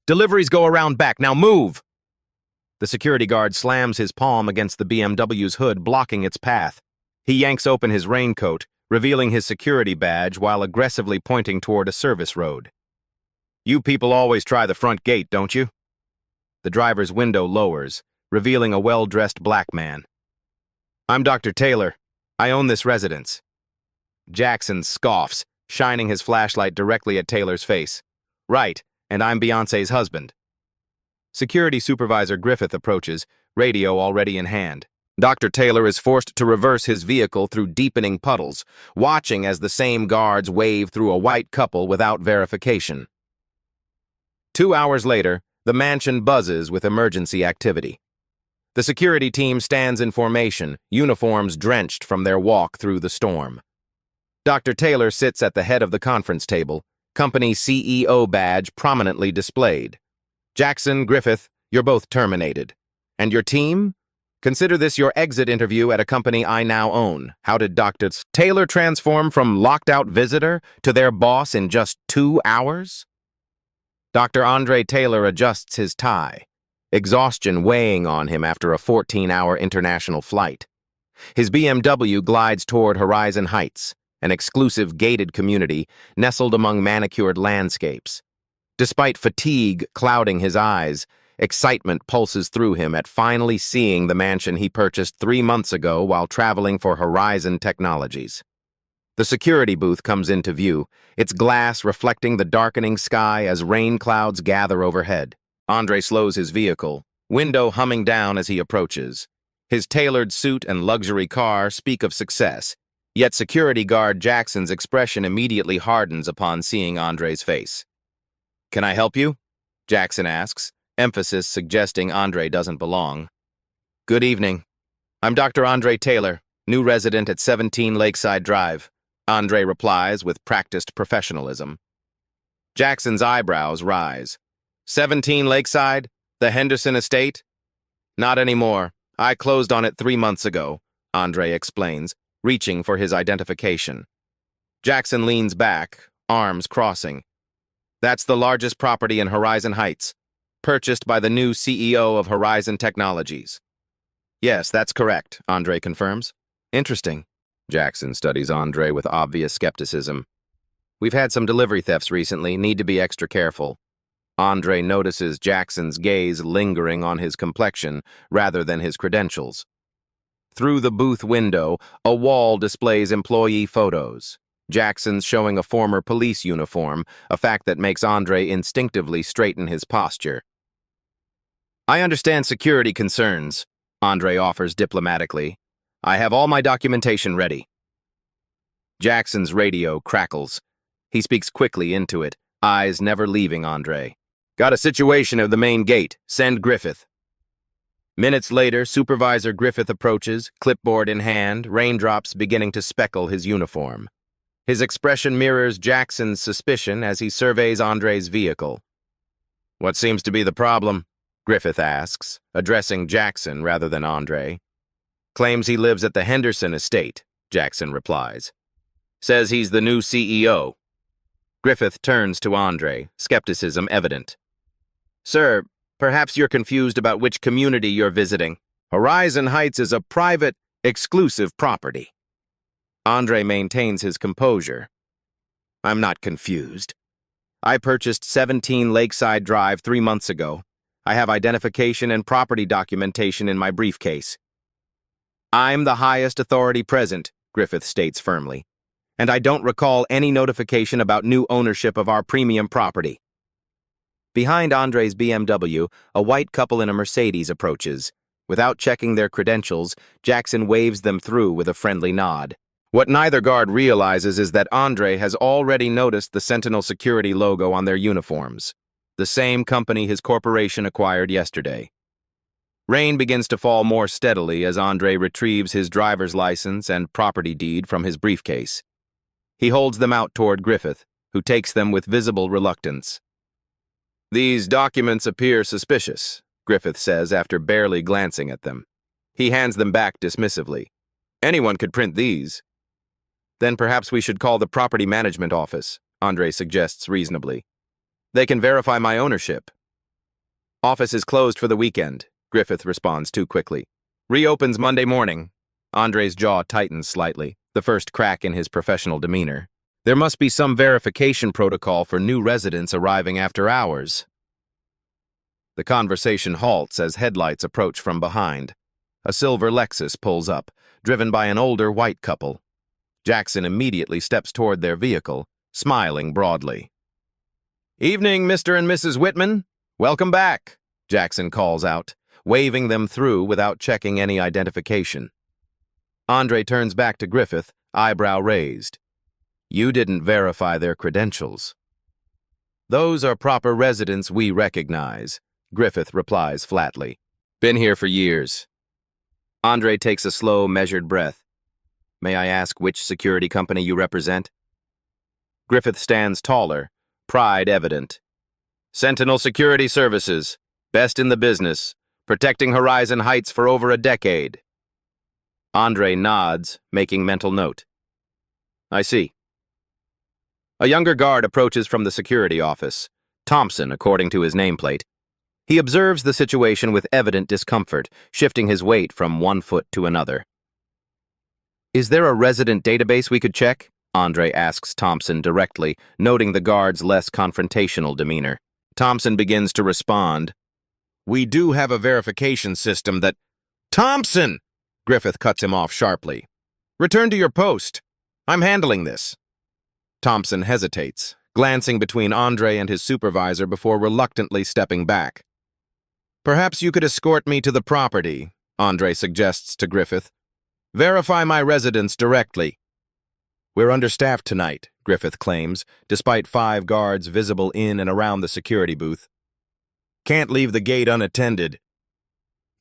Deliveries go around back. Now move! The security guard slams his palm against the BMW's hood, blocking its path. He yanks open his raincoat, revealing his security badge while aggressively pointing toward a service road. You people always try the front gate, don't you? The driver's window lowers, revealing a well-dressed black man. I'm Dr. Taylor. I own this residence. Jackson scoffs, shining his flashlight directly at Taylor's face. Right, and I'm Beyoncé's husband. Security Supervisor Griffith approaches, radio already in hand. Dr. Taylor is forced to reverse his vehicle through deepening puddles, watching as the same guards wave through a white couple without verification. 2 hours later, the mansion buzzes with emergency activity. The security team stands in formation, uniforms drenched from their walk through the storm. Dr. Taylor sits at the head of the conference table, company CEO badge prominently displayed. Jackson, Griffith, you're both terminated. And your team? Consider this your exit interview at a company I now own. How did Dr. Taylor transform from locked-out visitor to their boss in just 2 hours? Dr. Andre Taylor adjusts his tie, exhaustion weighing on him after a 14-hour international flight. His BMW glides toward Horizon Heights, an exclusive gated community nestled among manicured landscapes. Despite fatigue clouding his eyes, excitement pulses through him at finally seeing the mansion he purchased 3 months ago while traveling for Horizon Technologies. The security booth comes into view, its glass reflecting the darkening sky as rain clouds gather overhead. Andre slows his vehicle, window humming down as he approaches. His tailored suit and luxury car speak of success, yet security guard Jackson's expression immediately hardens upon seeing Andre's face. Can I help you? Jackson asks, emphasis suggesting Andre doesn't belong. Good evening. I'm Dr. Andre Taylor, new resident at 17 Lakeside Drive. Andre replies with practiced professionalism. Jackson's eyebrows rise. 17 Lakeside? The Henderson estate? Not anymore. I closed on it 3 months ago, Andre explains, reaching for his identification. Jackson leans back, arms crossing. That's the largest property in Horizon Heights, purchased by the new CEO of Horizon Technologies. Yes, that's correct, Andre confirms. Interesting. Jackson studies Andre with obvious skepticism. We've had some delivery thefts recently, need to be extra careful. Andre notices Jackson's gaze lingering on his complexion rather than his credentials. Through the booth window, a wall displays employee photos. Jackson's showing a former police uniform, a fact that makes Andre instinctively straighten his posture. I understand security concerns, Andre offers diplomatically. I have all my documentation ready. Jackson's radio crackles. He speaks quickly into it, eyes never leaving Andre. Got a situation at the main gate. Send Griffith. Minutes later, Supervisor Griffith approaches, clipboard in hand, raindrops beginning to speckle his uniform. His expression mirrors Jackson's suspicion as he surveys Andre's vehicle. What seems to be the problem? Griffith asks, addressing Jackson rather than Andre. Claims he lives at the Henderson estate, Jackson replies. Says he's the new CEO. Griffith turns to Andre, skepticism evident. Sir, perhaps you're confused about which community you're visiting. Horizon Heights is a private, exclusive property. Andre maintains his composure. I'm not confused. I purchased 17 Lakeside Drive 3 months ago. I have identification and property documentation in my briefcase. I'm the highest authority present, Griffith states firmly, and I don't recall any notification about new ownership of our premium property. Behind Andre's BMW, a white couple in a Mercedes approaches. Without checking their credentials, Jackson waves them through with a friendly nod. What neither guard realizes is that Andre has already noticed the Sentinel security logo on their uniforms, the same company his corporation acquired yesterday. Rain begins to fall more steadily as Andre retrieves his driver's license and property deed from his briefcase. He holds them out toward Griffith, who takes them with visible reluctance. These documents appear suspicious, Griffith says after barely glancing at them. He hands them back dismissively. Anyone could print these. Then perhaps we should call the property management office, Andre suggests reasonably. They can verify my ownership. Office is closed for the weekend, Griffith responds too quickly. Reopens Monday morning. Andre's jaw tightens slightly, the first crack in his professional demeanor. There must be some verification protocol for new residents arriving after hours. The conversation halts as headlights approach from behind. A silver Lexus pulls up, driven by an older white couple. Jackson immediately steps toward their vehicle, smiling broadly. "Evening, Mr. and Mrs. Whitman. Welcome back," Jackson calls out, waving them through without checking any identification. Andre turns back to Griffith, eyebrow raised. "You didn't verify their credentials." "Those are proper residents we recognize," Griffith replies flatly. "Been here for years." Andre takes a slow, measured breath. "May I ask which security company you represent?" Griffith stands taller, pride evident. "Sentinel Security Services, best in the business, protecting Horizon Heights for over a decade." Andre nods, making mental note. "I see." A younger guard approaches from the security office, Thompson, according to his nameplate. He observes the situation with evident discomfort, shifting his weight from one foot to another. "Is there a resident database we could check?" Andre asks Thompson directly, noting the guard's less confrontational demeanor. Thompson begins to respond. "We do have a verification system that—" "Thompson!" Griffith cuts him off sharply. "Return to your post. I'm handling this." Thompson hesitates, glancing between Andre and his supervisor before reluctantly stepping back. "Perhaps you could escort me to the property," Andre suggests to Griffith. "Verify my residence directly." "We're understaffed tonight," Griffith claims, despite 5 guards visible in and around the security booth. "Can't leave the gate unattended."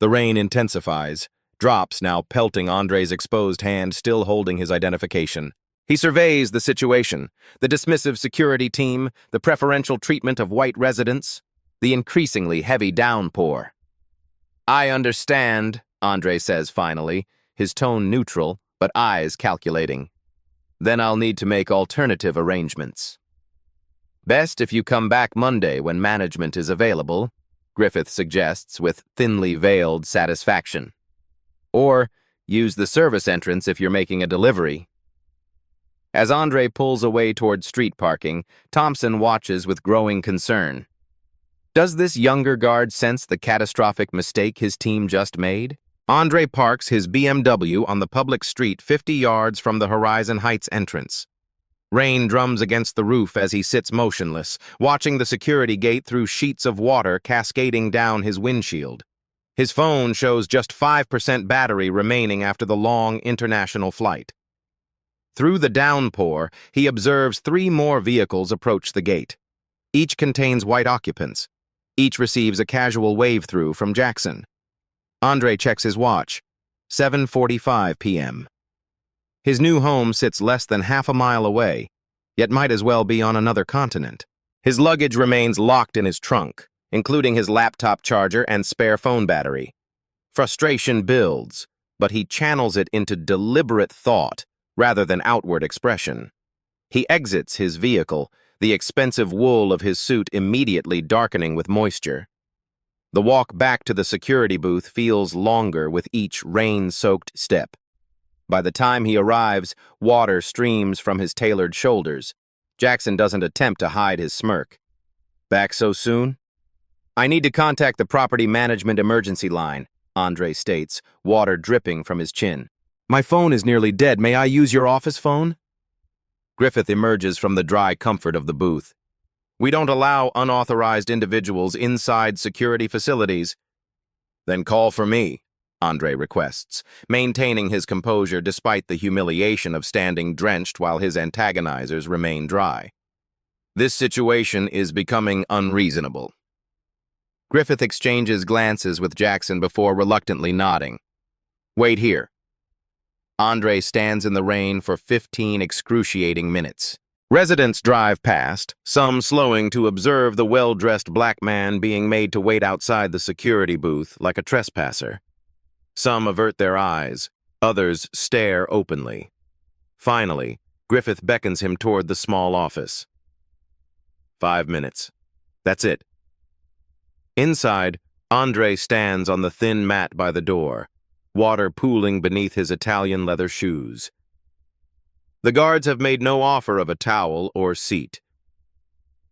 The rain intensifies, drops now pelting Andre's exposed hand, still holding his identification. He surveys the situation, the dismissive security team, the preferential treatment of white residents, the increasingly heavy downpour. "I understand," Andre says finally, his tone neutral, but eyes calculating. "Then I'll need to make alternative arrangements." "Best if you come back Monday when management is available," Griffith suggests with thinly veiled satisfaction. "Or use the service entrance if you're making a delivery." As Andre pulls away toward street parking, Thompson watches with growing concern. Does this younger guard sense the catastrophic mistake his team just made? Andre parks his BMW on the public street 50 yards from the Horizon Heights entrance. Rain drums against the roof as he sits motionless, watching the security gate through sheets of water cascading down his windshield. His phone shows just 5% battery remaining after the long international flight. Through the downpour, he observes 3 more vehicles approach the gate. Each contains white occupants. Each receives a casual wave-through from Jackson. Andre checks his watch. 7:45 p.m. His new home sits less than half a mile away, yet might as well be on another continent. His luggage remains locked in his trunk, including his laptop charger and spare phone battery. Frustration builds, but he channels it into deliberate thought rather than outward expression. He exits his vehicle, the expensive wool of his suit immediately darkening with moisture. The walk back to the security booth feels longer with each rain-soaked step. By the time he arrives, water streams from his tailored shoulders. Jackson doesn't attempt to hide his smirk. "Back so soon?" "I need to contact the property management emergency line," Andre states, water dripping from his chin. "My phone is nearly dead. May I use your office phone?" Griffith emerges from the dry comfort of the booth. "We don't allow unauthorized individuals inside security facilities." "Then call for me," Andre requests, maintaining his composure despite the humiliation of standing drenched while his antagonizers remain dry. "This situation is becoming unreasonable." Griffith exchanges glances with Jackson before reluctantly nodding. "Wait here." Andre stands in the rain for 15 excruciating minutes. Residents drive past, some slowing to observe the well-dressed black man being made to wait outside the security booth like a trespasser. Some avert their eyes, others stare openly. Finally, Griffith beckons him toward the small office. 5 minutes. That's it. Inside, Andre stands on the thin mat by the door, water pooling beneath his Italian leather shoes. The guards have made no offer of a towel or seat.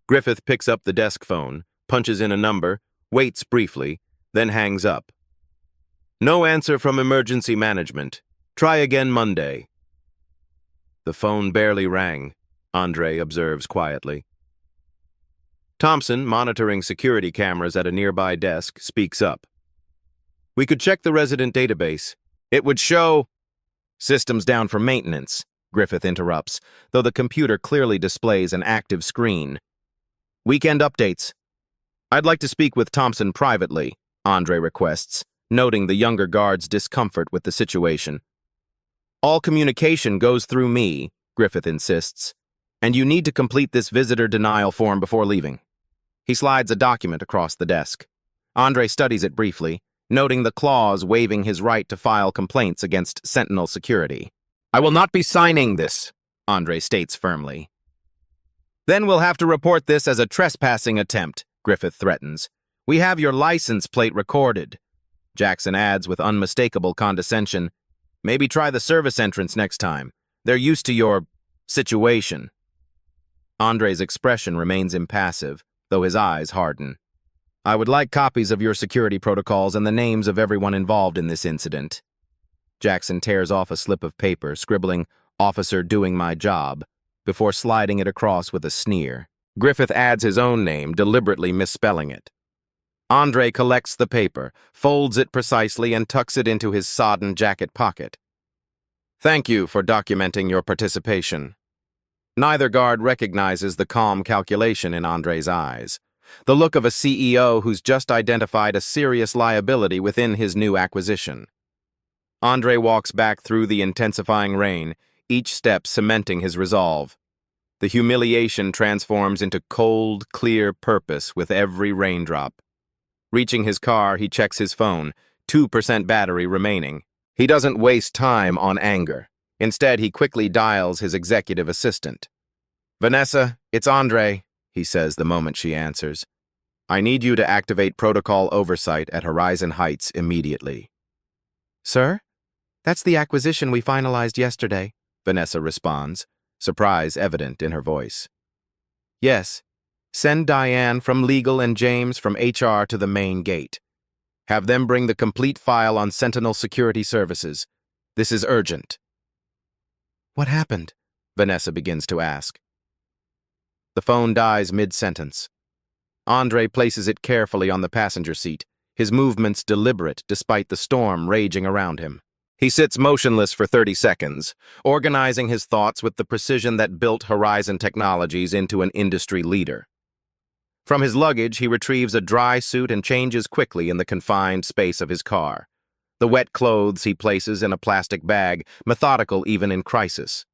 Griffith picks up the desk phone, punches in a number, waits briefly, then hangs up. No answer from emergency management. Try again Monday. The phone barely rang, Andre observes quietly. Thompson, monitoring security cameras at a nearby desk, speaks up. We could check the resident database. It would show... Systems down for maintenance, Griffith interrupts, though the computer clearly displays an active screen. Weekend updates. I'd like to speak with Thompson privately, Andre requests, noting the younger guard's discomfort with the situation. All communication goes through me, Griffith insists, and you need to complete this visitor denial form before leaving. He slides a document across the desk. Andre studies it briefly, noting the clause waiving his right to file complaints against Sentinel Security. I will not be signing this, Andre states firmly. Then we'll have to report this as a trespassing attempt, Griffith threatens. We have your license plate recorded. Jackson adds with unmistakable condescension, maybe try the service entrance next time. They're used to your situation. Andre's expression remains impassive, though his eyes harden. I would like copies of your security protocols and the names of everyone involved in this incident. Jackson tears off a slip of paper, scribbling, Officer doing my job, before sliding it across with a sneer. Griffith adds his own name, deliberately misspelling it. Andre collects the paper, folds it precisely, and tucks it into his sodden jacket pocket. Thank you for documenting your participation. Neither guard recognizes the calm calculation in Andre's eyes, the look of a CEO who's just identified a serious liability within his new acquisition. Andre walks back through the intensifying rain, each step cementing his resolve. The humiliation transforms into cold, clear purpose with every raindrop. Reaching his car, he checks his phone, 2% battery remaining. He doesn't waste time on anger. Instead, he quickly dials his executive assistant. Vanessa, it's Andre, he says the moment she answers. I need you to activate protocol oversight at Horizon Heights immediately. Sir? That's the acquisition we finalized yesterday, Vanessa responds, surprise evident in her voice. Yes. Send Diane from legal and James from HR to the main gate. Have them bring the complete file on Sentinel Security Services. This is urgent. What happened? Vanessa begins to ask. The phone dies mid-sentence. Andre places it carefully on the passenger seat, his movements deliberate despite the storm raging around him. He sits motionless for 30 seconds, organizing his thoughts with the precision that built Horizon Technologies into an industry leader. From his luggage, he retrieves a dry suit and changes quickly in the confined space of his car. The wet clothes he places in a plastic bag, methodical even in crisis.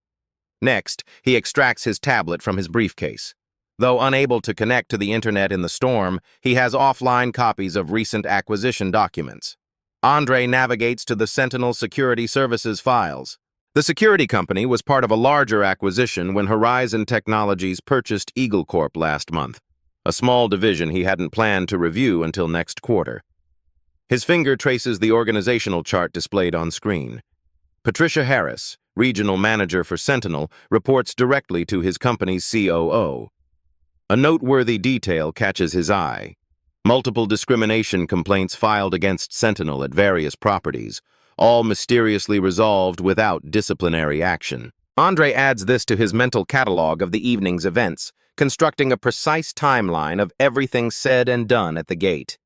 Next, he extracts his tablet from his briefcase. Though unable to connect to the internet in the storm, he has offline copies of recent acquisition documents. Andre navigates to the Sentinel Security Services files. The security company was part of a larger acquisition when Horizon Technologies purchased Eagle Corp last month, a small division he hadn't planned to review until next quarter. His finger traces the organizational chart displayed on screen. Patricia Harris, regional manager for Sentinel, reports directly to his company's COO. A noteworthy detail catches his eye. Multiple discrimination complaints filed against Sentinel at various properties, all mysteriously resolved without disciplinary action. Andre adds this to his mental catalog of the evening's events, constructing a precise timeline of everything said and done at the gate.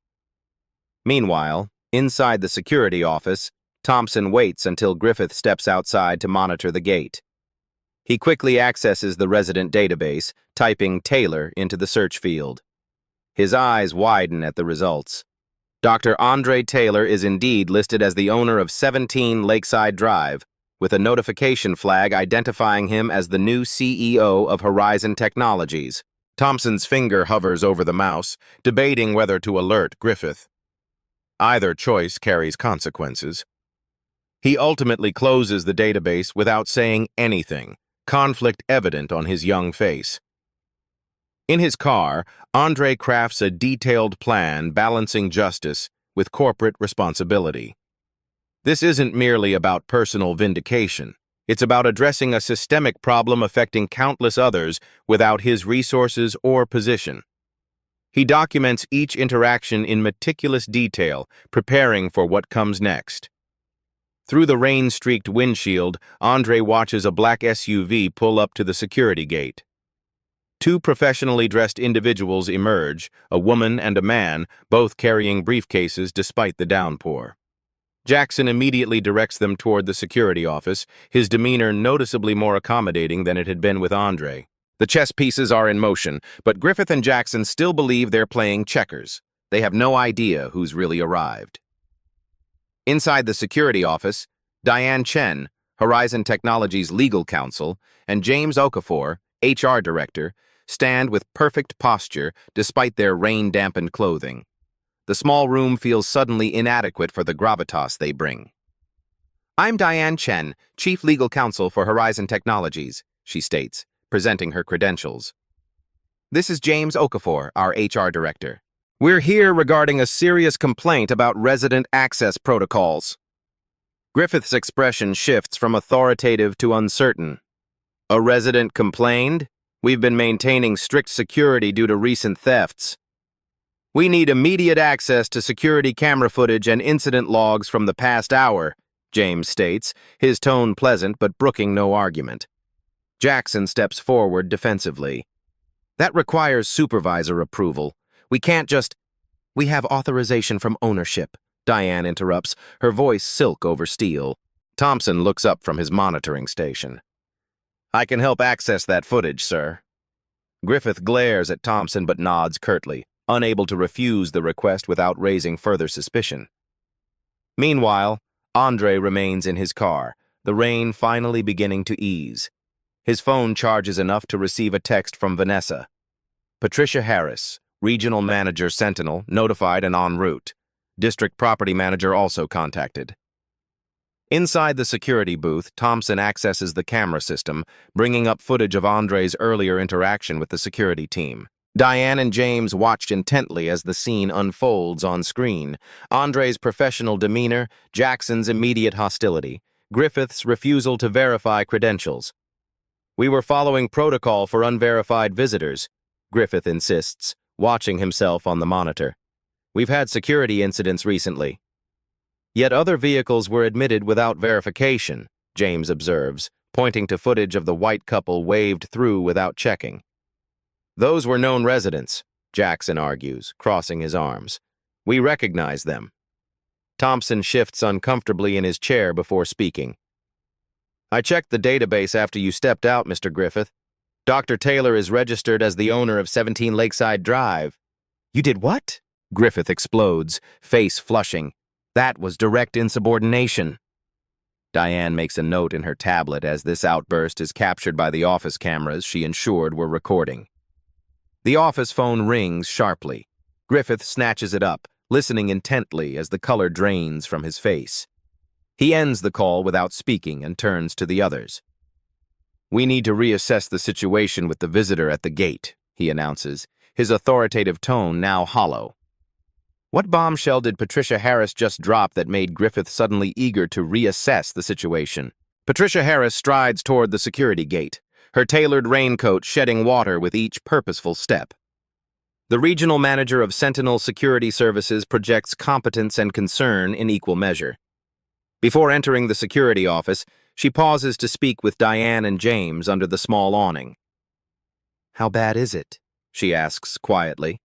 Meanwhile, inside the security office, Thompson waits until Griffith steps outside to monitor the gate. He quickly accesses the resident database, typing Taylor into the search field. His eyes widen at the results. Dr. Andre Taylor is indeed listed as the owner of 17 Lakeside Drive, with a notification flag identifying him as the new CEO of Horizon Technologies. Thompson's finger hovers over the mouse, debating whether to alert Griffith. Either choice carries consequences. He ultimately closes the database without saying anything, conflict evident on his young face. In his car, Andre crafts a detailed plan balancing justice with corporate responsibility. This isn't merely about personal vindication. It's about addressing a systemic problem affecting countless others without his resources or position. He documents each interaction in meticulous detail, preparing for what comes next. Through the rain-streaked windshield, Andre watches a black SUV pull up to the security gate. Two professionally dressed individuals emerge, a woman and a man, both carrying briefcases despite the downpour. Jackson immediately directs them toward the security office, his demeanor noticeably more accommodating than it had been with Andre. The chess pieces are in motion, but Griffith and Jackson still believe they're playing checkers. They have no idea who's really arrived. Inside the security office, Diane Chen, Horizon Technologies legal counsel, and James Okafor, HR director, stand with perfect posture despite their rain-dampened clothing. The small room feels suddenly inadequate for the gravitas they bring. "I'm Diane Chen, Chief Legal Counsel for Horizon Technologies," she states, presenting her credentials. "This is James Okafor, our HR Director. We're here regarding a serious complaint about resident access protocols." Griffith's expression shifts from authoritative to uncertain. "A resident complained? We've been maintaining strict security due to recent thefts. We need immediate access to security camera footage and incident logs from the past hour," James states, his tone pleasant but brooking no argument. Jackson steps forward defensively. "That requires supervisor approval. We can't just—" "We have authorization from ownership," Diane interrupts, her voice silk over steel. Thompson looks up from his monitoring station. "I can help access that footage, sir." Griffith glares at Thompson but nods curtly, unable to refuse the request without raising further suspicion. Meanwhile, Andre remains in his car, the rain finally beginning to ease. His phone charges enough to receive a text from Vanessa. "Patricia Harris, Regional Manager Sentinel, notified and en route. District Property Manager also contacted." Inside the security booth, Thompson accesses the camera system, bringing up footage of Andre's earlier interaction with the security team. Diane and James watched intently as the scene unfolds on screen. Andre's professional demeanor, Jackson's immediate hostility, Griffith's refusal to verify credentials. "We were following protocol for unverified visitors," Griffith insists, watching himself on the monitor. "We've had security incidents recently." "Yet other vehicles were admitted without verification," James observes, pointing to footage of the white couple waved through without checking. "Those were known residents," Jackson argues, crossing his arms. "We recognize them." Thompson shifts uncomfortably in his chair before speaking. "I checked the database after you stepped out, Mr. Griffith. Dr. Taylor is registered as the owner of 17 Lakeside Drive." "You did what?" Griffith explodes, face flushing. "That was direct insubordination." Diane makes a note in her tablet as this outburst is captured by the office cameras she ensured were recording. The office phone rings sharply. Griffith snatches it up, listening intently as the color drains from his face. He ends the call without speaking and turns to the others. "We need to reassess the situation with the visitor at the gate," he announces, his authoritative tone now hollow. What bombshell did Patricia Harris just drop that made Griffith suddenly eager to reassess the situation? Patricia Harris strides toward the security gate, her tailored raincoat shedding water with each purposeful step. The regional manager of Sentinel Security Services projects competence and concern in equal measure. Before entering the security office, she pauses to speak with Diane and James under the small awning. "How bad is it?" she asks quietly.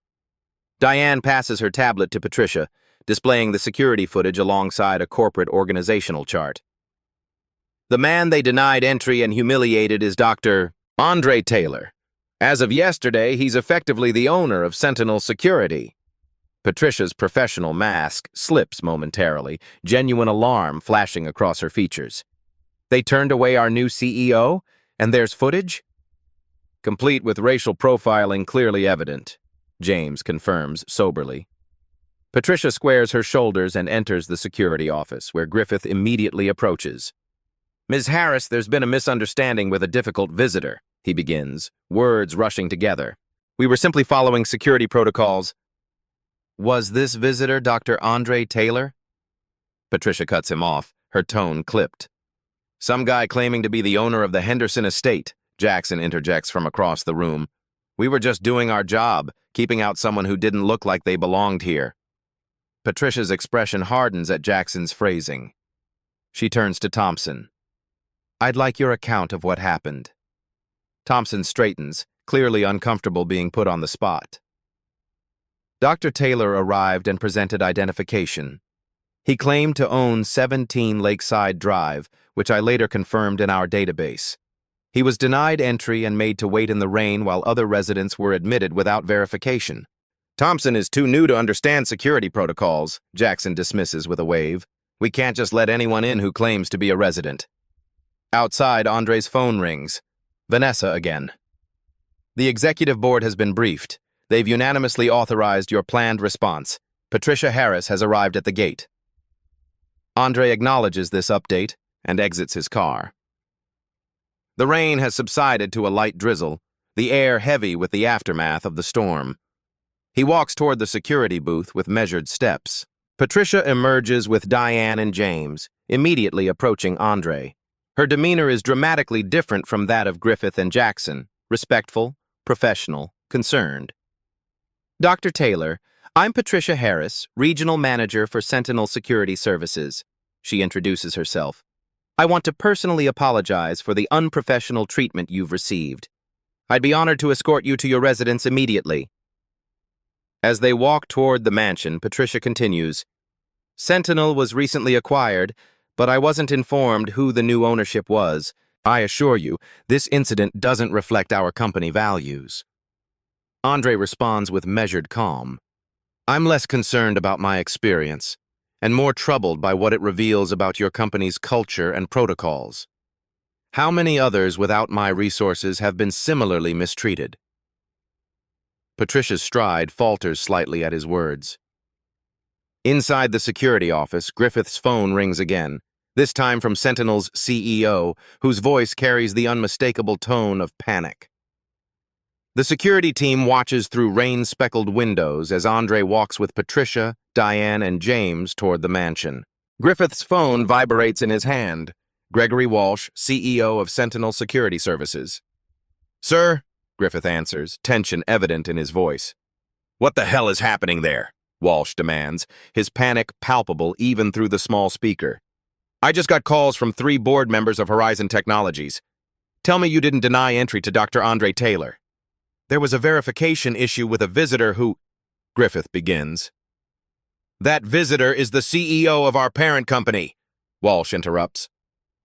Diane passes her tablet to Patricia, displaying the security footage alongside a corporate organizational chart. "The man they denied entry and humiliated is Dr. Andre Taylor. As of yesterday, he's effectively the owner of Sentinel Security." Patricia's professional mask slips momentarily, genuine alarm flashing across her features. "They turned away our new CEO, and there's footage?" "Complete with racial profiling clearly evident," James confirms soberly. Patricia squares her shoulders and enters the security office, where Griffith immediately approaches. "Ms. Harris, there's been a misunderstanding with a difficult visitor," he begins, words rushing together. We were simply following security protocols. Was this visitor Dr. Andre Taylor? Patricia cuts him off, her tone clipped. Some guy claiming to be the owner of the Henderson estate, Jackson interjects from across the room. We were just doing our job, keeping out someone who didn't look like they belonged here. Patricia's expression hardens at Jackson's phrasing. She turns to Thompson. I'd like your account of what happened. Thompson straightens, clearly uncomfortable being put on the spot. Dr. Taylor arrived and presented identification. He claimed to own 17 Lakeside Drive, which I later confirmed in our database. He was denied entry and made to wait in the rain while other residents were admitted without verification. Thompson is too new to understand security protocols, Jackson dismisses with a wave. We can't just let anyone in who claims to be a resident. Outside, Andre's phone rings. Vanessa again. The executive board has been briefed. They've unanimously authorized your planned response. Patricia Harris has arrived at the gate. Andre acknowledges this update and exits his car. The rain has subsided to a light drizzle, the air heavy with the aftermath of the storm. He walks toward the security booth with measured steps. Patricia emerges with Diane and James, immediately approaching Andre. Her demeanor is dramatically different from that of Griffith and Jackson, respectful, professional, concerned. Dr. Taylor, I'm Patricia Harris, Regional Manager for Sentinel Security Services. She introduces herself. I want to personally apologize for the unprofessional treatment you've received. I'd be honored to escort you to your residence immediately. As they walk toward the mansion, Patricia continues, Sentinel was recently acquired, but I wasn't informed who the new ownership was. I assure you, this incident doesn't reflect our company values. Andre responds with measured calm. I'm less concerned about my experience, and more troubled by what it reveals about your company's culture and protocols. How many others without my resources have been similarly mistreated? Patricia's stride falters slightly at his words. Inside the security office, Griffith's phone rings again, this time from Sentinel's CEO, whose voice carries the unmistakable tone of panic. The security team watches through rain-speckled windows as Andre walks with Patricia, Diane, and James toward the mansion. Griffith's phone vibrates in his hand. Gregory Walsh, CEO of Sentinel Security Services. Sir, Griffith answers, tension evident in his voice. What the hell is happening there? Walsh demands, his panic palpable even through the small speaker. I just got calls from 3 board members of Horizon Technologies. Tell me you didn't deny entry to Dr. Andre Taylor. There was a verification issue with a visitor who... Griffith begins. That visitor is the CEO of our parent company, Walsh interrupts.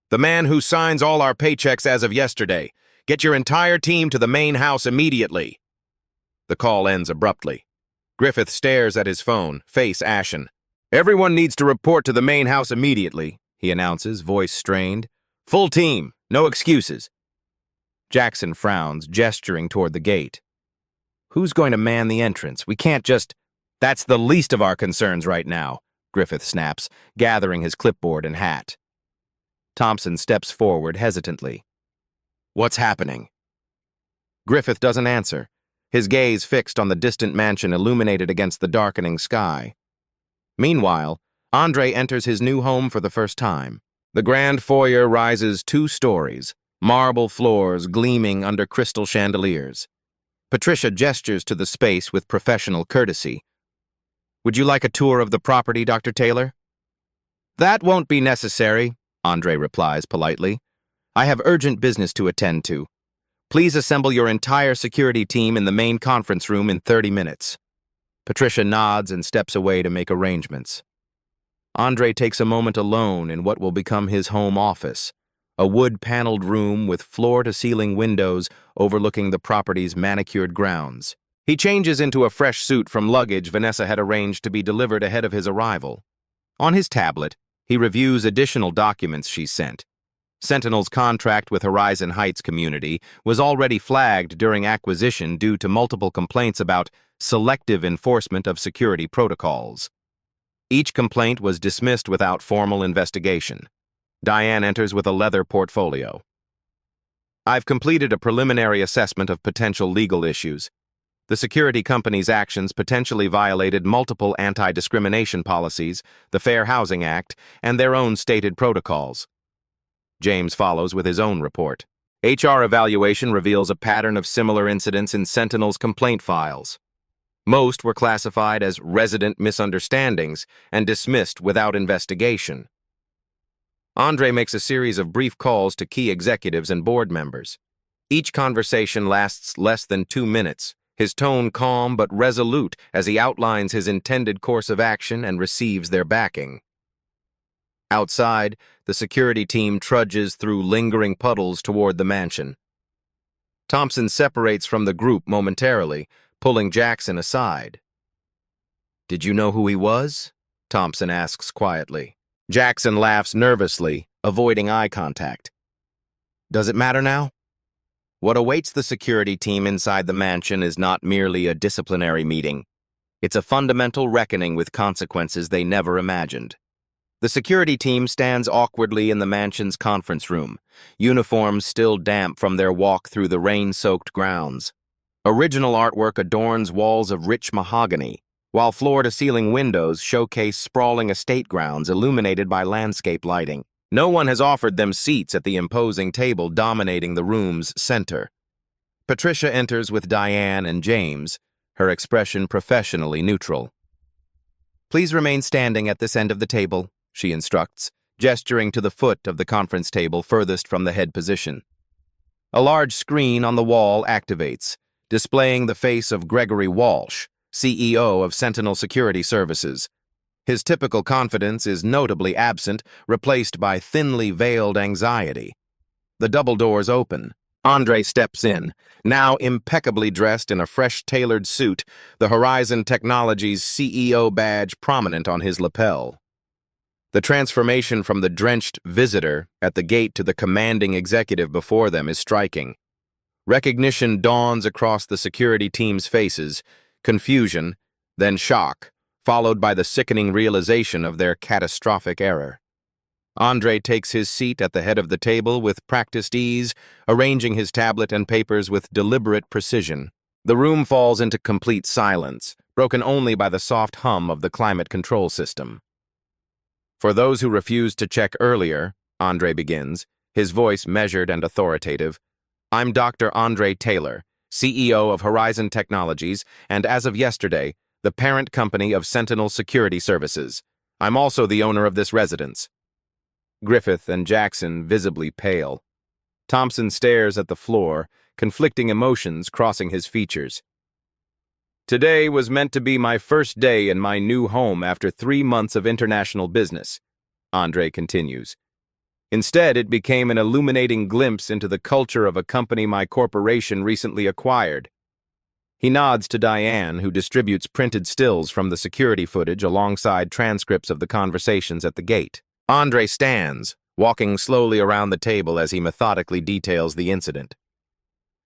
The man who signs all our paychecks as of yesterday. Get your entire team to the main house immediately. The call ends abruptly. Griffith stares at his phone, face ashen. Everyone needs to report to the main house immediately, he announces, voice strained. Full team, no excuses. Jackson frowns, gesturing toward the gate. Who's going to man the entrance? We can't just... That's the least of our concerns right now, Griffith snaps, gathering his clipboard and hat. Thompson steps forward hesitantly. What's happening? Griffith doesn't answer, his gaze fixed on the distant mansion illuminated against the darkening sky. Meanwhile, Andre enters his new home for the first time. The grand foyer rises 2 stories, marble floors gleaming under crystal chandeliers. Patricia gestures to the space with professional courtesy. Would you like a tour of the property, Dr. Taylor? That won't be necessary, Andre replies politely. I have urgent business to attend to. Please assemble your entire security team in the main conference room in 30 minutes. Patricia nods and steps away to make arrangements. Andre takes a moment alone in what will become his home office, a wood-paneled room with floor-to-ceiling windows overlooking the property's manicured grounds. He changes into a fresh suit from luggage Vanessa had arranged to be delivered ahead of his arrival. On his tablet, he reviews additional documents she sent. Sentinel's contract with Horizon Heights community was already flagged during acquisition due to multiple complaints about selective enforcement of security protocols. Each complaint was dismissed without formal investigation. Diane enters with a leather portfolio. I've completed a preliminary assessment of potential legal issues. The security company's actions potentially violated multiple anti-discrimination policies, the Fair Housing Act, and their own stated protocols. James follows with his own report. HR evaluation reveals a pattern of similar incidents in Sentinel's complaint files. Most were classified as resident misunderstandings and dismissed without investigation. Andre makes a series of brief calls to key executives and board members. Each conversation lasts less than 2 minutes, his tone calm but resolute as he outlines his intended course of action and receives their backing. Outside, the security team trudges through lingering puddles toward the mansion. Thompson separates from the group momentarily, pulling Jackson aside. "Did you know who he was?" Thompson asks quietly. Jackson laughs nervously, avoiding eye contact. "Does it matter now?" What awaits the security team inside the mansion is not merely a disciplinary meeting. It's a fundamental reckoning with consequences they never imagined. The security team stands awkwardly in the mansion's conference room, uniforms still damp from their walk through the rain-soaked grounds. Original artwork adorns walls of rich mahogany, while floor-to-ceiling windows showcase sprawling estate grounds illuminated by landscape lighting. No one has offered them seats at the imposing table dominating the room's center. Patricia enters with Diane and James, her expression professionally neutral. "Please remain standing at this end of the table," she instructs, gesturing to the foot of the conference table furthest from the head position. A large screen on the wall activates, displaying the face of Gregory Walsh, CEO of Sentinel Security Services. His typical confidence is notably absent, replaced by thinly veiled anxiety. The double doors open. Andre steps in, now impeccably dressed in a fresh tailored suit, the Horizon Technologies CEO badge prominent on his lapel. The transformation from the drenched visitor at the gate to the commanding executive before them is striking. Recognition dawns across the security team's faces, confusion, then shock, followed by the sickening realization of their catastrophic error. Andre takes his seat at the head of the table with practiced ease, arranging his tablet and papers with deliberate precision. The room falls into complete silence, broken only by the soft hum of the climate control system. "For those who refused to check earlier," Andre begins, his voice measured and authoritative, "I'm Dr. Andre Taylor, CEO of Horizon Technologies, and as of yesterday, the parent company of Sentinel Security Services. I'm also the owner of this residence." Griffith and Jackson visibly pale. Thompson stares at the floor, conflicting emotions crossing his features. "Today was meant to be my first day in my new home after 3 months of international business," Andre continues. "Instead, it became an illuminating glimpse into the culture of a company my corporation recently acquired." He nods to Diane, who distributes printed stills from the security footage alongside transcripts of the conversations at the gate. Andre stands, walking slowly around the table as he methodically details the incident.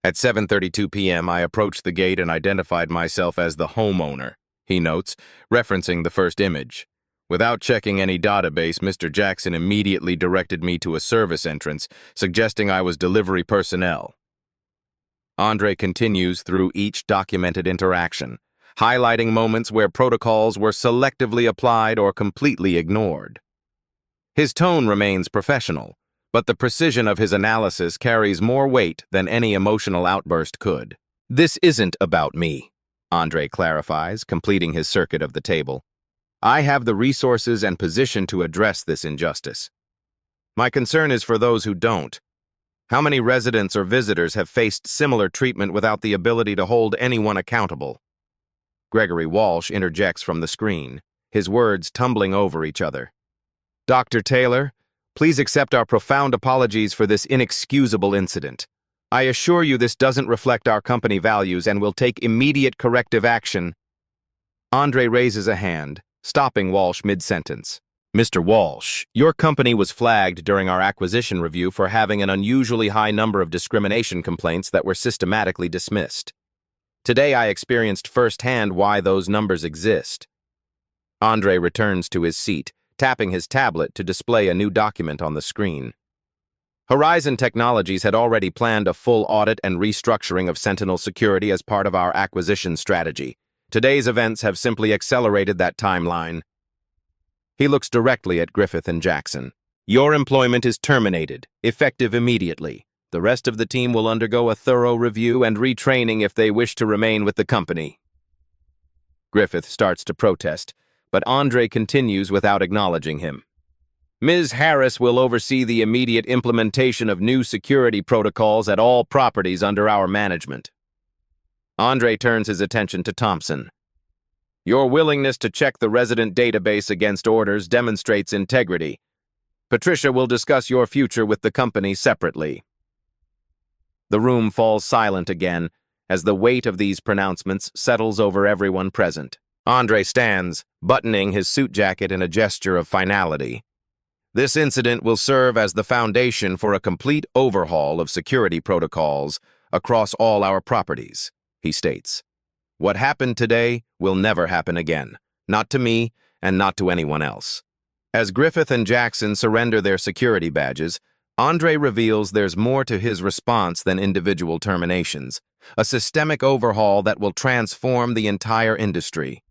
"At 7:32 p.m., I approached the gate and identified myself as the homeowner," he notes, referencing the first image. "Without checking any database, Mr. Jackson immediately directed me to a service entrance, suggesting I was delivery personnel." Andre continues through each documented interaction, highlighting moments where protocols were selectively applied or completely ignored. His tone remains professional, but the precision of his analysis carries more weight than any emotional outburst could. "This isn't about me," Andre clarifies, completing his circuit of the table. "I have the resources and position to address this injustice. My concern is for those who don't. How many residents or visitors have faced similar treatment without the ability to hold anyone accountable?" Gregory Walsh interjects from the screen, his words tumbling over each other. "Dr. Taylor, please accept our profound apologies for this inexcusable incident. I assure you this doesn't reflect our company values and will take immediate corrective action." Andre raises a hand, stopping Walsh mid-sentence. "Mr. Walsh, your company was flagged during our acquisition review for having an unusually high number of discrimination complaints that were systematically dismissed. Today I experienced firsthand why those numbers exist." Andre returns to his seat, tapping his tablet to display a new document on the screen. Horizon Technologies had already planned a full audit and restructuring of Sentinel security as part of our acquisition strategy. Today's events have simply accelerated that timeline. He looks directly at Griffith and Jackson. Your employment is terminated, effective immediately. The rest of the team will undergo a thorough review and retraining if they wish to remain with the company. Griffith starts to protest, but Andre continues without acknowledging him. Ms. Harris will oversee the immediate implementation of new security protocols at all properties under our management. Andre turns his attention to Thompson. Your willingness to check the resident database against orders demonstrates integrity. Patricia will discuss your future with the company separately. The room falls silent again as the weight of these pronouncements settles over everyone present. Andre stands, buttoning his suit jacket in a gesture of finality. This incident will serve as the foundation for a complete overhaul of security protocols across all our properties, he states. What happened today will never happen again, not to me and not to anyone else. As Griffith and Jackson surrender their security badges, Andre reveals there's more to his response than individual terminations, a systemic overhaul that will transform the entire industry.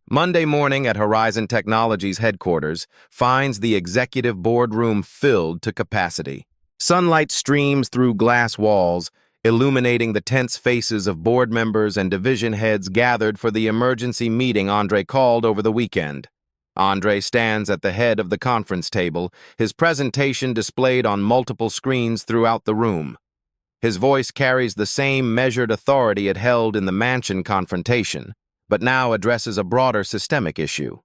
Monday morning at Horizon Technologies headquarters finds the executive boardroom filled to capacity. Sunlight streams through glass walls, illuminating the tense faces of board members and division heads gathered for the emergency meeting Andre called over the weekend. Andre stands at the head of the conference table, his presentation displayed on multiple screens throughout the room. His voice carries the same measured authority it held in the mansion confrontation, but now addresses a broader systemic issue.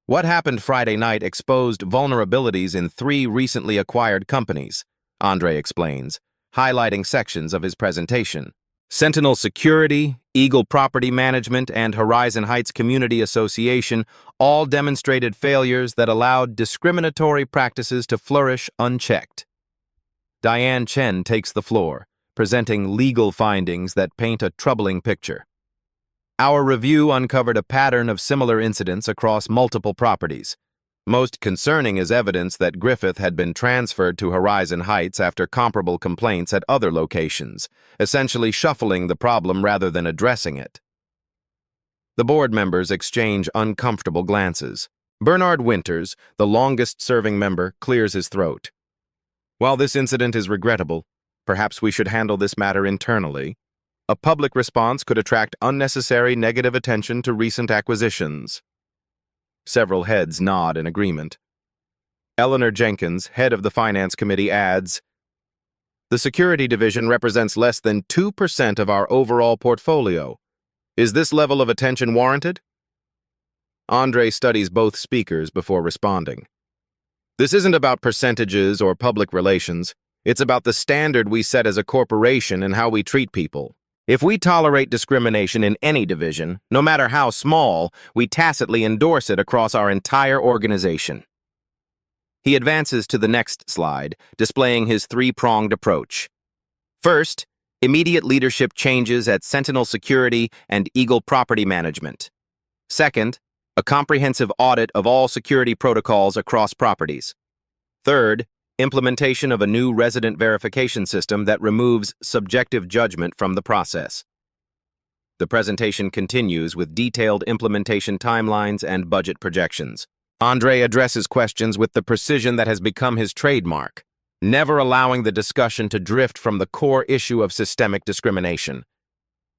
What happened Friday night exposed vulnerabilities in 3 recently acquired companies, Andre explains, highlighting sections of his presentation. Sentinel Security, Eagle Property Management, and Horizon Heights Community Association all demonstrated failures that allowed discriminatory practices to flourish unchecked. Diane Chen takes the floor, presenting legal findings that paint a troubling picture. Our review uncovered a pattern of similar incidents across multiple properties. Most concerning is evidence that Griffith had been transferred to Horizon Heights after comparable complaints at other locations, essentially shuffling the problem rather than addressing it. The board members exchange uncomfortable glances. Bernard Winters, the longest-serving member, clears his throat. While this incident is regrettable, perhaps we should handle this matter internally. A public response could attract unnecessary negative attention to recent acquisitions. Several heads nod in agreement. Eleanor Jenkins, head of the Finance Committee, adds, "The security division represents less than 2% of our overall portfolio. Is this level of attention warranted?" Andre studies both speakers before responding. "This isn't about percentages or public relations. It's about the standard we set as a corporation and how we treat people. If we tolerate discrimination in any division, no matter how small, we tacitly endorse it across our entire organization." He advances to the next slide, displaying his 3-pronged approach. First, immediate leadership changes at Sentinel Security and Eagle Property Management. Second, a comprehensive audit of all security protocols across properties. Third, implementation of a new resident verification system that removes subjective judgment from the process. The presentation continues with detailed implementation timelines and budget projections. Andre addresses questions with the precision that has become his trademark, never allowing the discussion to drift from the core issue of systemic discrimination.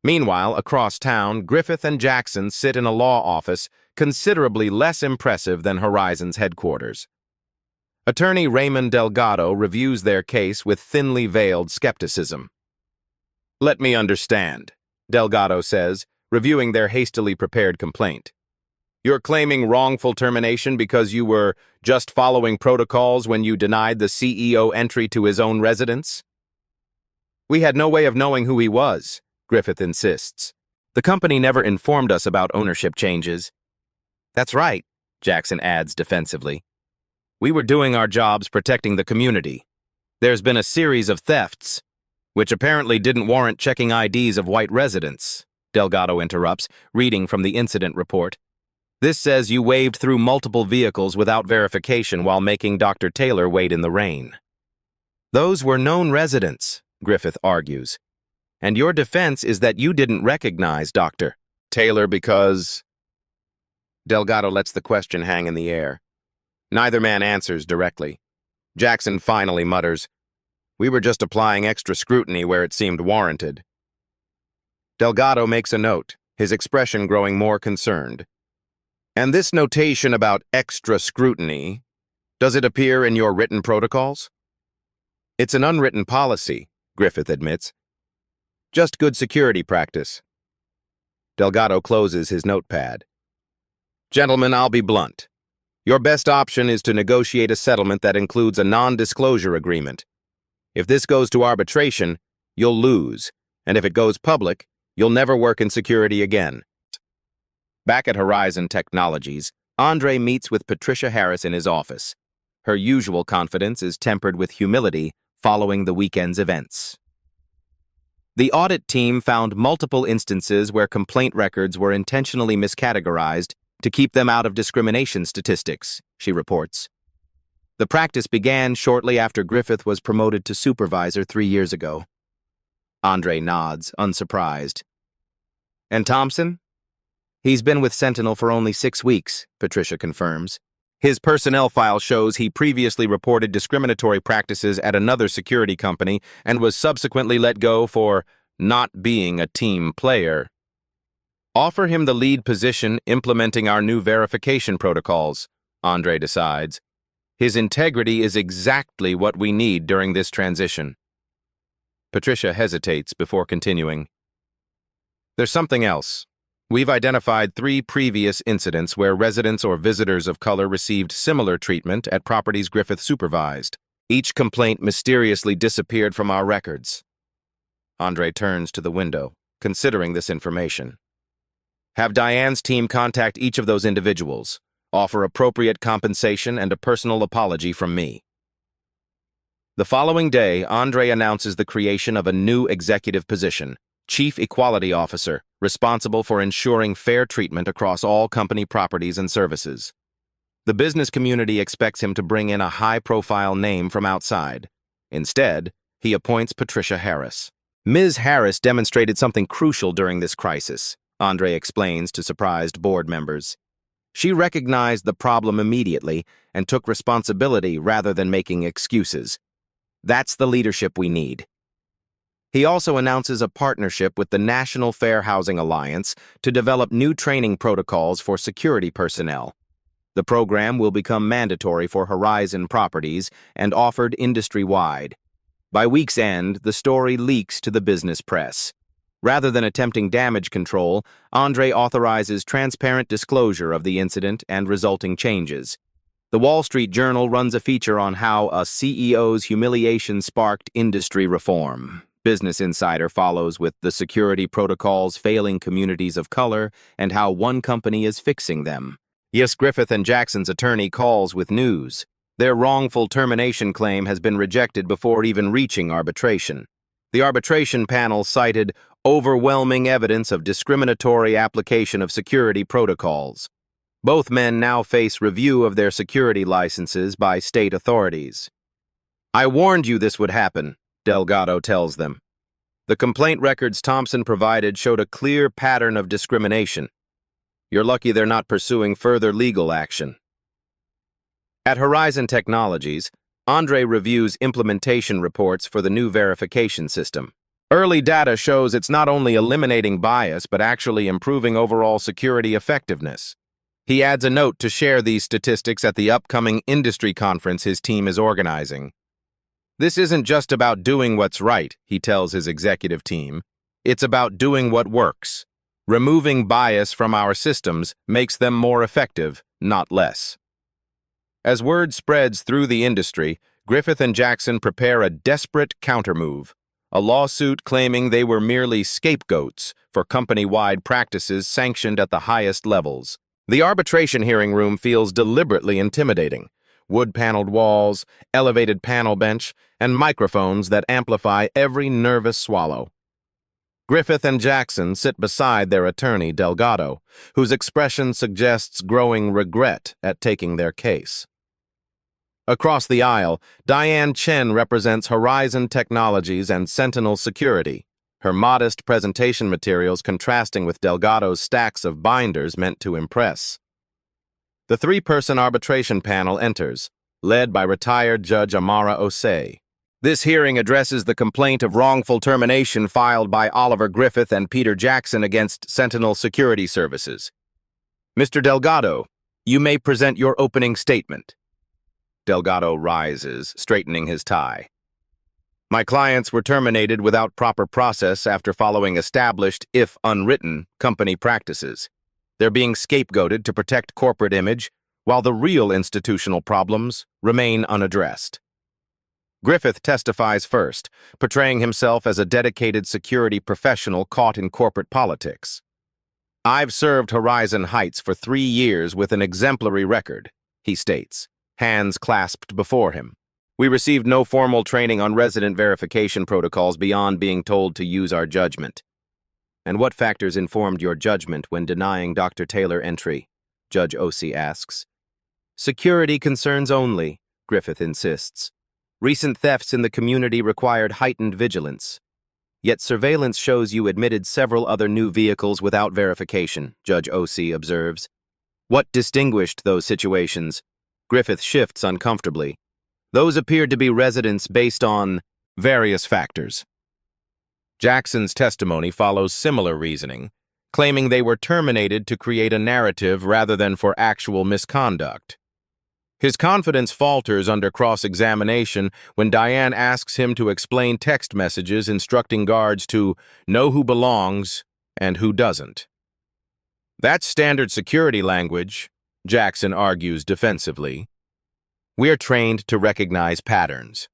Meanwhile, across town, Griffith and Jackson sit in a law office considerably less impressive than Horizon's headquarters. Attorney Raymond Delgado reviews their case with thinly veiled skepticism. "Let me understand," Delgado says, reviewing their hastily prepared complaint. "You're claiming wrongful termination because you were just following protocols when you denied the CEO entry to his own residence?" "We had no way of knowing who he was," Griffith insists. "The company never informed us about ownership changes." "That's right," Jackson adds defensively. "We were doing our jobs protecting the community. There's been a series of thefts, which apparently didn't warrant checking IDs of white residents," Delgado interrupts, reading from the incident report. "This says you waved through multiple vehicles without verification while making Dr. Taylor wait in the rain." Those were known residents, Griffith argues. And your defense is that you didn't recognize Dr. Taylor because... Delgado lets the question hang in the air. Neither man answers directly. Jackson finally mutters, "We were just applying extra scrutiny where it seemed warranted." Delgado makes a note, his expression growing more concerned. "And this notation about extra scrutiny, does it appear in your written protocols?" "It's an unwritten policy," Griffith admits. "Just good security practice." Delgado closes his notepad. "Gentlemen, I'll be blunt. Your best option is to negotiate a settlement that includes a non-disclosure agreement. If this goes to arbitration, you'll lose, and if it goes public, you'll never work in security again." Back at Horizon Technologies, Andre meets with Patricia Harris in his office. Her usual confidence is tempered with humility following the weekend's events. The audit team found multiple instances where complaint records were intentionally miscategorized to keep them out of discrimination statistics, she reports. The practice began shortly after Griffith was promoted to supervisor 3 years ago. Andre nods, unsurprised. "And Thompson?" "He's been with Sentinel for only 6 weeks, Patricia confirms. His personnel file shows he previously reported discriminatory practices at another security company and was subsequently let go for not being a team player. Offer him the lead position implementing our new verification protocols," Andre decides. "His integrity is exactly what we need during this transition." Patricia hesitates before continuing. "There's something else. We've identified 3 previous incidents where residents or visitors of color received similar treatment at properties Griffith supervised. Each complaint mysteriously disappeared from our records." Andre turns to the window, considering this information. "Have Diane's team contact each of those individuals. Offer appropriate compensation and a personal apology from me." The following day, Andre announces the creation of a new executive position, Chief Equality Officer, responsible for ensuring fair treatment across all company properties and services. The business community expects him to bring in a high-profile name from outside. Instead, he appoints Patricia Harris. Ms. Harris demonstrated something crucial during this crisis, Andre explains to surprised board members. She recognized the problem immediately and took responsibility rather than making excuses. That's the leadership we need. He also announces a partnership with the National Fair Housing Alliance to develop new training protocols for security personnel. The program will become mandatory for Horizon properties and offered industry-wide. By week's end, the story leaks to the business press. Rather than attempting damage control, Andre authorizes transparent disclosure of the incident and resulting changes. The Wall Street Journal runs a feature on how a CEO's humiliation sparked industry reform. Business Insider follows with the security protocols failing communities of color and how one company is fixing them. Yes, Griffith and Jackson's attorney calls with news. Their wrongful termination claim has been rejected before even reaching arbitration. The arbitration panel cited overwhelming evidence of discriminatory application of security protocols. Both men now face review of their security licenses by state authorities. "I warned you this would happen," Delgado tells them. "The complaint records Thompson provided showed a clear pattern of discrimination. You're lucky they're not pursuing further legal action." At Horizon Technologies, Andre reviews implementation reports for the new verification system. Early data shows it's not only eliminating bias but actually improving overall security effectiveness. He adds a note to share these statistics at the upcoming industry conference his team is organizing. "This isn't just about doing what's right," he tells his executive team. "It's about doing what works. Removing bias from our systems makes them more effective, not less." As word spreads through the industry, Griffith and Jackson prepare a desperate countermove, a lawsuit claiming they were merely scapegoats for company-wide practices sanctioned at the highest levels. The arbitration hearing room feels deliberately intimidating. Wood-paneled walls, elevated panel bench, and microphones that amplify every nervous swallow. Griffith and Jackson sit beside their attorney, Delgado, whose expression suggests growing regret at taking their case. Across the aisle, Diane Chen represents Horizon Technologies and Sentinel Security, her modest presentation materials contrasting with Delgado's stacks of binders meant to impress. The three-person arbitration panel enters, led by retired Judge Amara Osei. This hearing addresses the complaint of wrongful termination filed by Oliver Griffith and Peter Jackson against Sentinel Security Services. Mr. Delgado, you may present your opening statement. Delgado rises, straightening his tie. My clients were terminated without proper process after following established, if unwritten, company practices. They're being scapegoated to protect corporate image, while the real institutional problems remain unaddressed. Griffith testifies first, portraying himself as a dedicated security professional caught in corporate politics. I've served Horizon Heights for 3 years with an exemplary record, he states, hands clasped before him. We received no formal training on resident verification protocols beyond being told to use our judgment. And what factors informed your judgment when denying Dr. Taylor entry? Judge Osei asks. Security concerns only, Griffith insists. Recent thefts in the community required heightened vigilance. Yet surveillance shows you admitted several other new vehicles without verification, Judge Osei observes. What distinguished those situations? Griffith shifts uncomfortably. Those appeared to be residents based on various factors. Jackson's testimony follows similar reasoning, claiming they were terminated to create a narrative rather than for actual misconduct. His confidence falters under cross-examination when Diane asks him to explain text messages instructing guards to know who belongs and who doesn't. That's standard security language, Jackson argues defensively. We're trained to recognize patterns.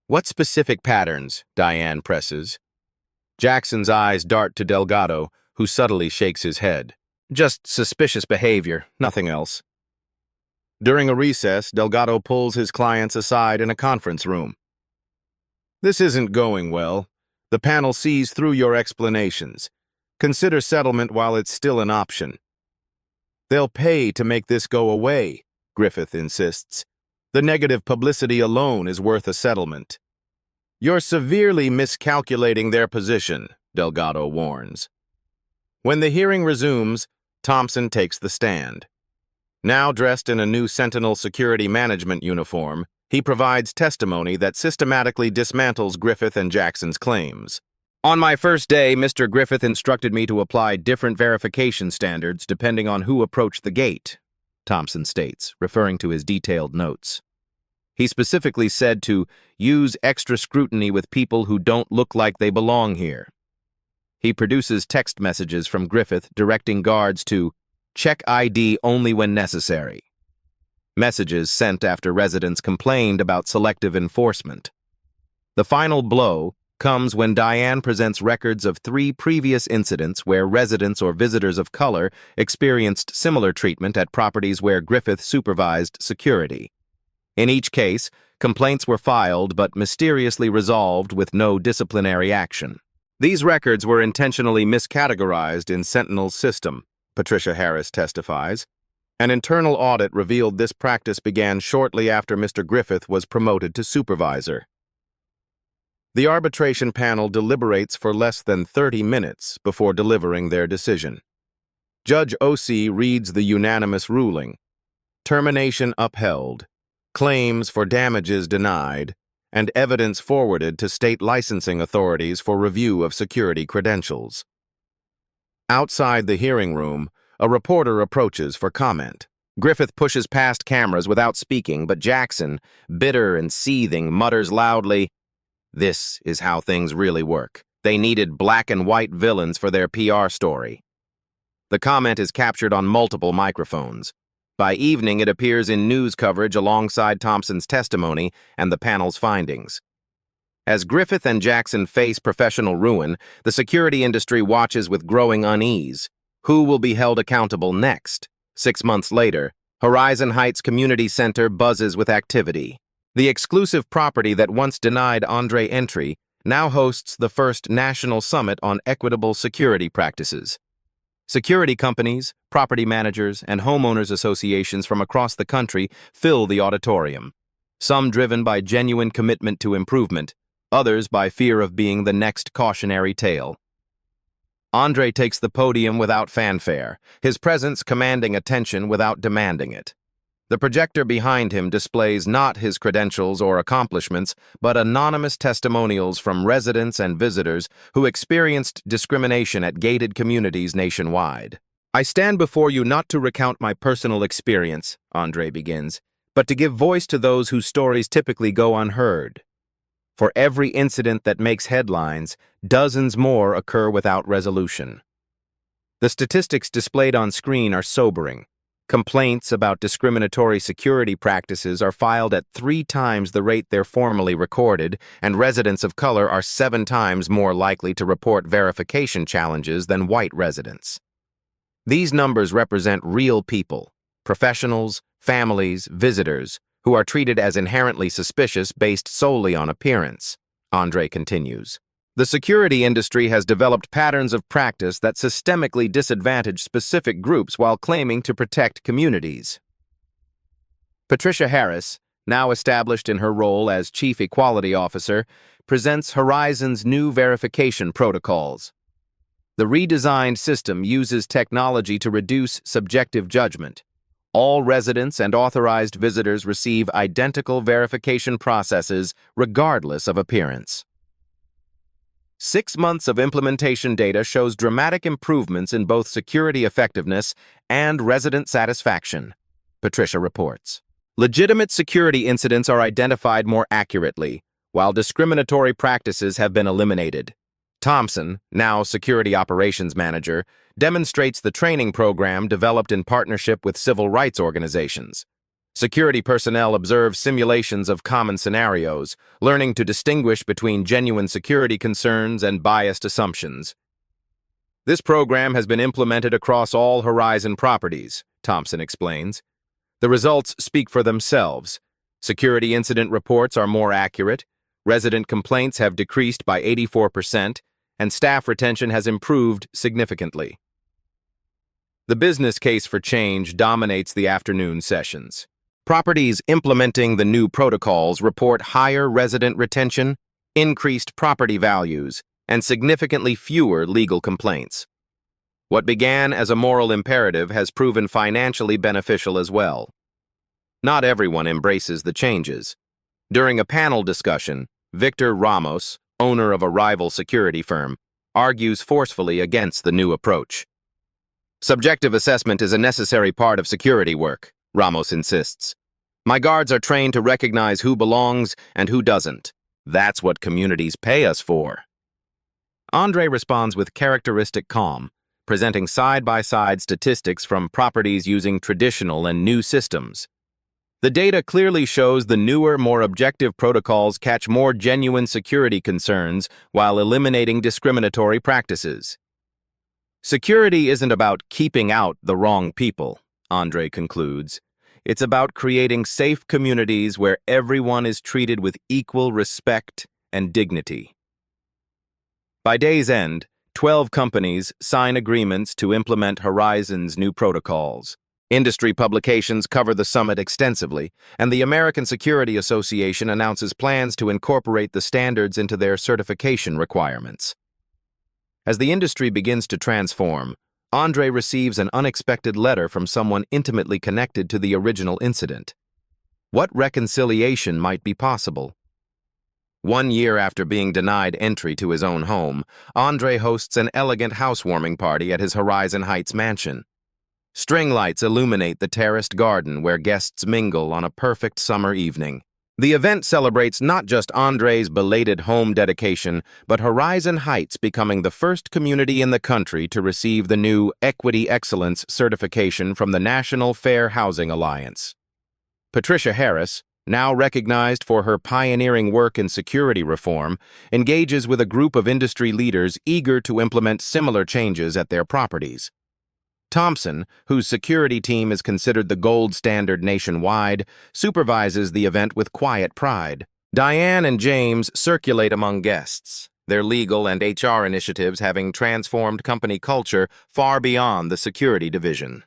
What specific patterns? Diane presses. Jackson's eyes dart to Delgado, who subtly shakes his head. Just suspicious behavior, nothing else. During a recess, Delgado pulls his clients aside in a conference room. This isn't going well. The panel sees through your explanations. Consider settlement while it's still an option. They'll pay to make this go away, Griffith insists. The negative publicity alone is worth a settlement. You're severely miscalculating their position, Delgado warns. When the hearing resumes, Thompson takes the stand. Now dressed in a new Sentinel security management uniform, he provides testimony that systematically dismantles Griffith and Jackson's claims. On my first day, Mr. Griffith instructed me to apply different verification standards depending on who approached the gate, Thompson states, referring to his detailed notes. He specifically said to use extra scrutiny with people who don't look like they belong here. He produces text messages from Griffith directing guards to check ID only when necessary. Messages sent after residents complained about selective enforcement. The final blow comes when Diane presents records of 3 previous incidents where residents or visitors of color experienced similar treatment at properties where Griffith supervised security. In each case, complaints were filed but mysteriously resolved with no disciplinary action. These records were intentionally miscategorized in Sentinel's system, Patricia Harris testifies. An internal audit revealed this practice began shortly after Mr. Griffith was promoted to supervisor. The arbitration panel deliberates for less than 30 minutes before delivering their decision. Judge Osei reads the unanimous ruling. Termination upheld, claims for damages denied, and evidence forwarded to state licensing authorities for review of security credentials. Outside the hearing room, a reporter approaches for comment. Griffith pushes past cameras without speaking, but Jackson, bitter and seething, mutters loudly, "This is how things really work. They needed black and white villains for their PR story." The comment is captured on multiple microphones. By evening, it appears in news coverage alongside Thompson's testimony and the panel's findings. As Griffith and Jackson face professional ruin, the security industry watches with growing unease. Who will be held accountable next? 6 months later, Horizon Heights Community Center buzzes with activity. The exclusive property that once denied Andre entry now hosts the first national summit on equitable security practices. Security companies, property managers, and homeowners associations from across the country fill the auditorium. some driven by genuine commitment to improvement, others by fear of being the next cautionary tale. Andre takes the podium without fanfare, his presence commanding attention without demanding it. The projector behind him displays not his credentials or accomplishments, but anonymous testimonials from residents and visitors who experienced discrimination at gated communities nationwide. "I stand before you not to recount my personal experience," Andre begins, "but to give voice to those whose stories typically go unheard. For every incident that makes headlines, dozens more occur without resolution." The statistics displayed on screen are sobering. Complaints about discriminatory security practices are filed at 3 times the rate they're formally recorded, and residents of color are 7 times more likely to report verification challenges than white residents. These numbers represent real people, professionals, families, visitors, who are treated as inherently suspicious based solely on appearance. Andre continues. The security industry has developed patterns of practice that systemically disadvantage specific groups while claiming to protect communities. Patricia Harris, now established in her role as Chief Equality Officer, presents Horizon's new verification protocols. The redesigned system uses technology to reduce subjective judgment. All residents and authorized visitors receive identical verification processes regardless of appearance. 6 months of implementation data shows dramatic improvements in both security effectiveness and resident satisfaction, Patricia reports. Legitimate security incidents are identified more accurately, while discriminatory practices have been eliminated. Thompson, now Security Operations Manager, demonstrates the training program developed in partnership with civil rights organizations. Security personnel observe simulations of common scenarios, learning to distinguish between genuine security concerns and biased assumptions. This program has been implemented across all Horizon properties, Thompson explains. The results speak for themselves. Security incident reports are more accurate, resident complaints have decreased by 84%, and staff retention has improved significantly. The business case for change dominates the afternoon sessions. Properties implementing the new protocols report higher resident retention, increased property values, and significantly fewer legal complaints. What began as a moral imperative has proven financially beneficial as well. Not everyone embraces the changes. During a panel discussion, Victor Ramos, owner of a rival security firm, argues forcefully against the new approach. Subjective assessment is a necessary part of security work, Ramos insists. My guards are trained to recognize who belongs and who doesn't. That's what communities pay us for. Andre responds with characteristic calm, presenting side-by-side statistics from properties using traditional and new systems. The data clearly shows the newer, more objective protocols catch more genuine security concerns while eliminating discriminatory practices. Security isn't about keeping out the wrong people, Andre concludes. It's about creating safe communities where everyone is treated with equal respect and dignity. By day's end, 12 companies sign agreements to implement Horizon's new protocols. Industry publications cover the summit extensively, and the American Security Association announces plans to incorporate the standards into their certification requirements. As the industry begins to transform, Andre receives an unexpected letter from someone intimately connected to the original incident. What reconciliation might be possible? 1 year after being denied entry to his own home, Andre hosts an elegant housewarming party at his Horizon Heights mansion. String lights illuminate the terraced garden where guests mingle on a perfect summer evening. The event celebrates not just Andre's belated home dedication, but Horizon Heights becoming the first community in the country to receive the new Equity Excellence certification from the National Fair Housing Alliance. Patricia Harris, now recognized for her pioneering work in security reform, engages with a group of industry leaders eager to implement similar changes at their properties. Thompson, whose security team is considered the gold standard nationwide, supervises the event with quiet pride. Diane and James circulate among guests, their legal and HR initiatives having transformed company culture far beyond the security division.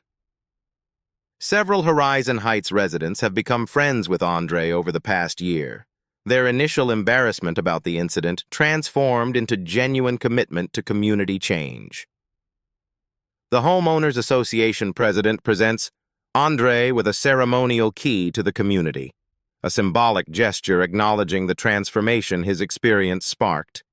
Several Horizon Heights residents have become friends with Andre over the past year. Their initial embarrassment about the incident transformed into genuine commitment to community change. The Homeowners Association president presents Andre with a ceremonial key to the community, a symbolic gesture acknowledging the transformation his experience sparked.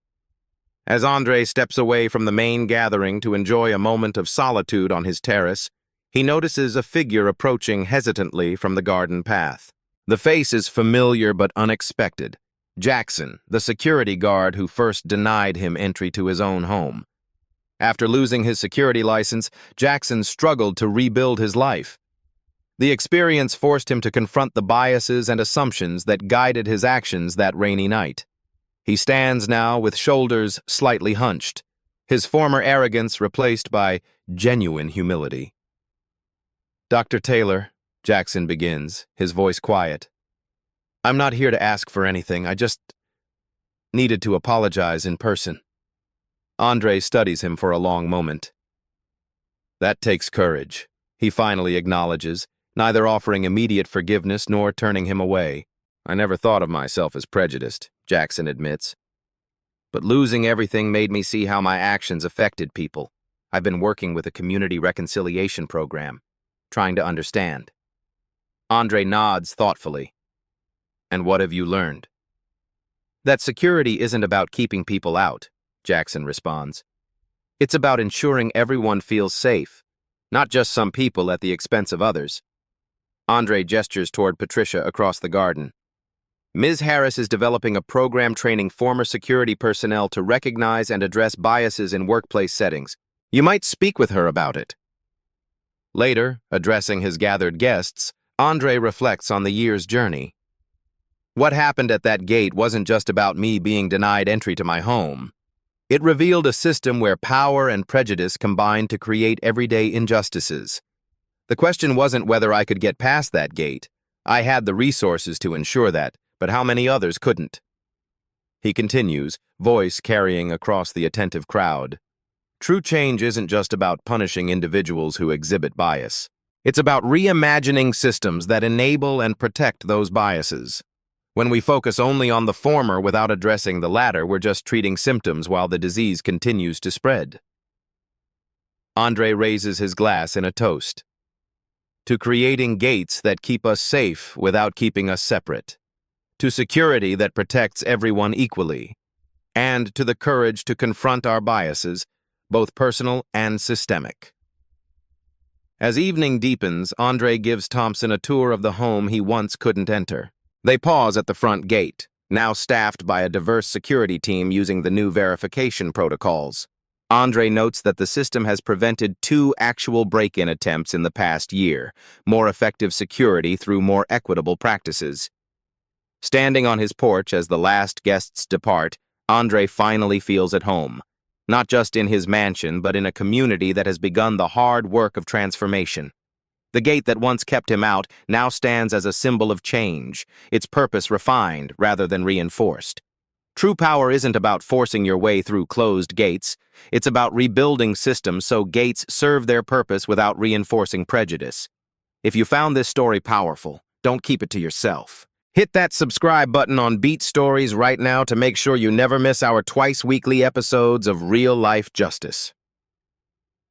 As Andre steps away from the main gathering to enjoy a moment of solitude on his terrace, he notices a figure approaching hesitantly from the garden path. The face is familiar but unexpected. Jackson, the security guard who first denied him entry to his own home. After losing his security license, Jackson struggled to rebuild his life. The experience forced him to confront the biases and assumptions that guided his actions that rainy night. He stands now with shoulders slightly hunched, his former arrogance replaced by genuine humility. "Dr. Taylor," Jackson begins, his voice quiet. "I'm not here to ask for anything. I just needed to apologize in person." Andre studies him for a long moment. "That takes courage," he finally acknowledges, neither offering immediate forgiveness nor turning him away. "I never thought of myself as prejudiced," Jackson admits. "But losing everything made me see how my actions affected people. I've been working with a community reconciliation program, trying to understand." Andre nods thoughtfully. "And what have you learned?" "That security isn't about keeping people out," Jackson responds. "It's about ensuring everyone feels safe, not just some people at the expense of others." Andre gestures toward Patricia across the garden. "Ms. Harris is developing a program training former security personnel to recognize and address biases in workplace settings. You might speak with her about it." Later, addressing his gathered guests, Andre reflects on the year's journey. "What happened at that gate wasn't just about me being denied entry to my home. It revealed a system where power and prejudice combined to create everyday injustices. The question wasn't whether I could get past that gate. I had the resources to ensure that, but how many others couldn't?" He continues, voice carrying across the attentive crowd. "True change isn't just about punishing individuals who exhibit bias. It's about reimagining systems that enable and protect those biases. When we focus only on the former without addressing the latter, we're just treating symptoms while the disease continues to spread." Andre raises his glass in a toast. "To creating gates that keep us safe without keeping us separate. To security that protects everyone equally. And to the courage to confront our biases, both personal and systemic." As evening deepens, Andre gives Thompson a tour of the home he once couldn't enter. They pause at the front gate, now staffed by a diverse security team using the new verification protocols. Andre notes that the system has prevented 2 actual break-in attempts in the past year, more effective security through more equitable practices. Standing on his porch as the last guests depart, Andre finally feels at home, not just in his mansion, but in a community that has begun the hard work of transformation. The gate that once kept him out now stands as a symbol of change, its purpose refined rather than reinforced. True power isn't about forcing your way through closed gates. It's about rebuilding systems so gates serve their purpose without reinforcing prejudice. If you found this story powerful, don't keep it to yourself. Hit that subscribe button on Beat Stories right now to make sure you never miss our twice-weekly episodes of real-life justice.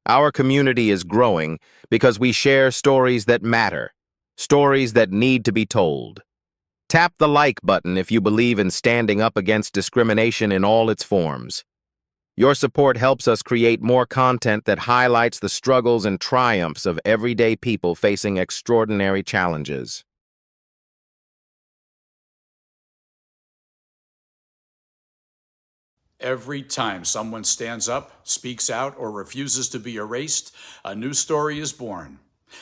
Our community is growing because we share stories that matter, stories that need to be told. Tap the like button if you believe in standing up against discrimination in all its forms. Your support helps us create more content that highlights the struggles and triumphs of everyday people facing extraordinary challenges. Every time someone stands up, speaks out, or refuses to be erased, a new story is born.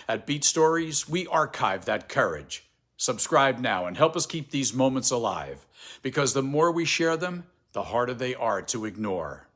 At Beat Stories, we archive that courage. Subscribe now and help us keep these moments alive, because the more we share them, the harder they are to ignore.